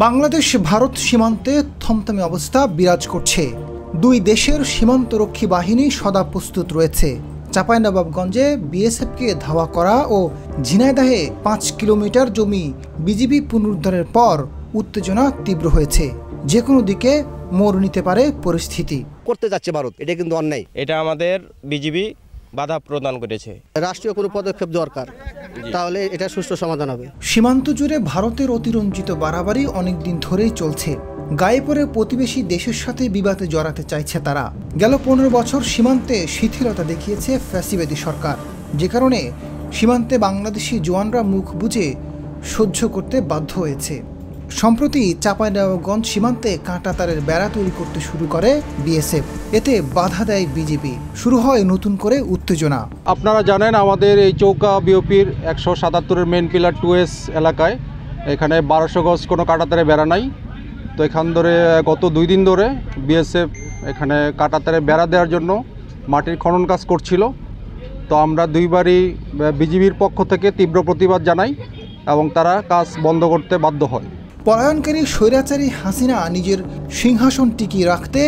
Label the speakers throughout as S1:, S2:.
S1: বাংলাদেশ ভারত সীমান্তে থমথমে অবস্থা বিরাজ করছে। দুই দেশের সীমান্তরক্ষী বাহিনী সদা প্রস্তুত রয়েছে। চাঁপাইনবাবগঞ্জে বিএসএফকে ধাওয়া করা ও ঝিনাইদহে ৫ কিলোমিটার জমি বিজিবি পুনরুদ্ধারের পর উত্তেজনা তীব্র হয়েছে। যে কোনো দিকে মোড় নিতে পারে পরিস্থিতি।
S2: করতে যাচ্ছে ভারত, এটা কিন্তু অন্যায়।
S3: এটা আমাদের বিজিবি বাধা প্রদান করেছে।
S2: রাষ্ট্রীয় কোনো পদক্ষেপ দরকার, তাহলে এটা সুষ্ঠু সমাধান হবে।
S1: সীমান্ত জুড়ে ভারতের অতিরঞ্জিত বাড়াবাড়ি অনেকদিন ধরেই চলছে। গায়ে পড়ে প্রতিবেশী দেশের সাথে বিবাদে জড়াতে চাইছে তারা। গেল ১৫ বছর সীমান্তে শিথিলতা দেখিয়েছে ফ্যাসিবাদী সরকার, যে কারণে সীমান্তে বাংলাদেশি জওয়ানরা মুখ বুজে সহ্য করতে বাধ্য হয়েছে। সম্প্রতি চাঁপাইনবাবগঞ্জ সীমান্তে কাঁটাতারের বেড়া তৈরি করতে শুরু করে বিএসএফ। এতে বাধা দেয় বিজিবি। শুরু হয় নতুন করে উত্তেজনা।
S4: আপনারা জানেন আমাদের এই চৌকা বিওপির ১৭৭-এর মেন পিলার 2S এলাকায় এখানে ১২০০ গজ কোনো কাঁটাতারে বেড়া নাই। তো এখান ধরে গত 2 দিন ধরে বিএসএফ এখানে কাঁটাতারে বেড়া দেওয়ার জন্য মাটির খনন কাজ করছিল। তো আমরা দুইবারই বিজিবির পক্ষ থেকে তীব্র প্রতিবাদ জানাই এবং তারা কাজ বন্ধ করতে বাধ্য হয়।
S1: পলায়নকারী স্বৈরাচারী হাসিনা নিজের সিংহাসন টিকিয়ে রাখতে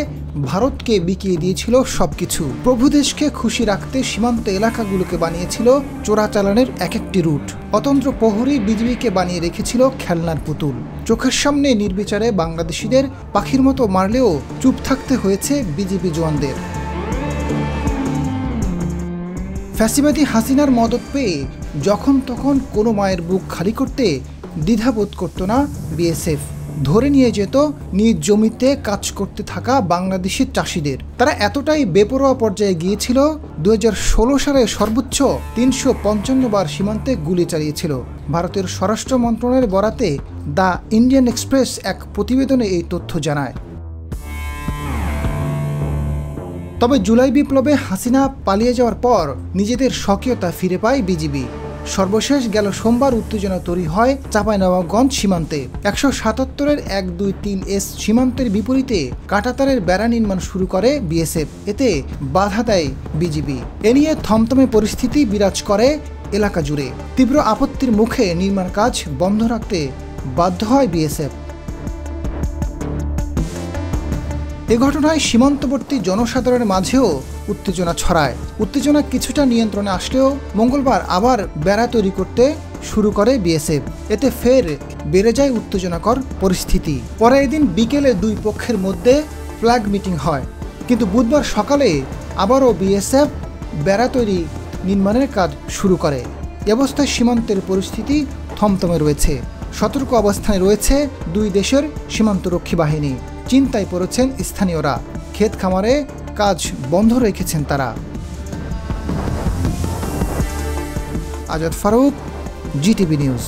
S1: ভারতকে বিকিয়ে দিয়েছিল সবকিছু। প্রভু দেশকে খুশি রাখতে সীমান্ত এলাকাগুলোকে বানিয়েছিল চোরাচালানের এক একটি রুট। অতন্ত্র প্রহরী বিজিবিকে বানিয়ে রেখেছিল খেলনার পুতুল। চোখের সামনে নির্বিচারে বাংলাদেশিদের পাখির মতো মারলেও চুপ থাকতে হয়েছে বিজিবি জওয়ানদের। ফ্যাসিবাদী হাসিনার মদত পেয়ে যখন তখন কোনো মায়ের বুক খালি করতে দ্বিধাবোধ করত না বিএসএফ। ধরে নিয়ে যেত নিজ জমিতে কাজ করতে থাকা বাংলাদেশি চাষিদের। তারা এতটাই বেপরোয়া পর্যায়ে গিয়েছিল ২০১৬ সালে সর্বোচ্চ ৩৫৫ বার সীমান্তে গুলি চালিয়েছিল। ভারতের স্বরাষ্ট্র মন্ত্রণালয়ের বরাতে দ্য ইন্ডিয়ান এক্সপ্রেস এক প্রতিবেদনে এই তথ্য জানায়। তবে জুলাই বিপ্লবে হাসিনা পালিয়ে যাওয়ার পর নিজেদের স্বকীয়তা ফিরে পায় বিজিবি। সর্বশেষ গেল সোমবার উত্তেজনা তৈরি হয় চাঁপাইনবাবগঞ্জ সীমান্তে। ১৭৭-এর ১-২-৩S সীমান্তের বিপরীতে কাঁটাতারের বেড়া নির্মাণ শুরু করে বিএসএফ। এতে বাধা দেয় বিজিবি। এ নিয়ে থমথমে পরিস্থিতি বিরাজ করে এলাকা জুড়ে। তীব্র আপত্তির মুখে নির্মাণ কাজ বন্ধ রাখতে বাধ্য হয় বিএসএফ। এ ঘটনায় সীমান্তবর্তী জনসাধারণের মাঝেও উত্তেজনা ছড়ায়। উত্তেজনা কিছুটা নিয়ন্ত্রণে আসলেও মঙ্গলবার আবার বেড়া তৈরি করতে শুরু করে বিএসএফ। এতে ফের বেড়ে যায় উত্তেজনাকর পরিস্থিতি। পরে এদিন বিকেলে দুই পক্ষের মধ্যে ফ্ল্যাগ মিটিং হয়, কিন্তু বুধবার সকালে আবারও বিএসএফ বেড়া তৈরি নির্মাণের কাজ শুরু করে। এ অবস্থায় সীমান্তের পরিস্থিতি থমথমে রয়েছে। সতর্ক অবস্থানে রয়েছে দুই দেশের সীমান্তরক্ষী বাহিনী। চিন্তায় পড়েছেন স্থানীয়রা। ক্ষেত খামারে কাজ বন্ধ রেখেছেন তারা। Azad Faruk, GTV news.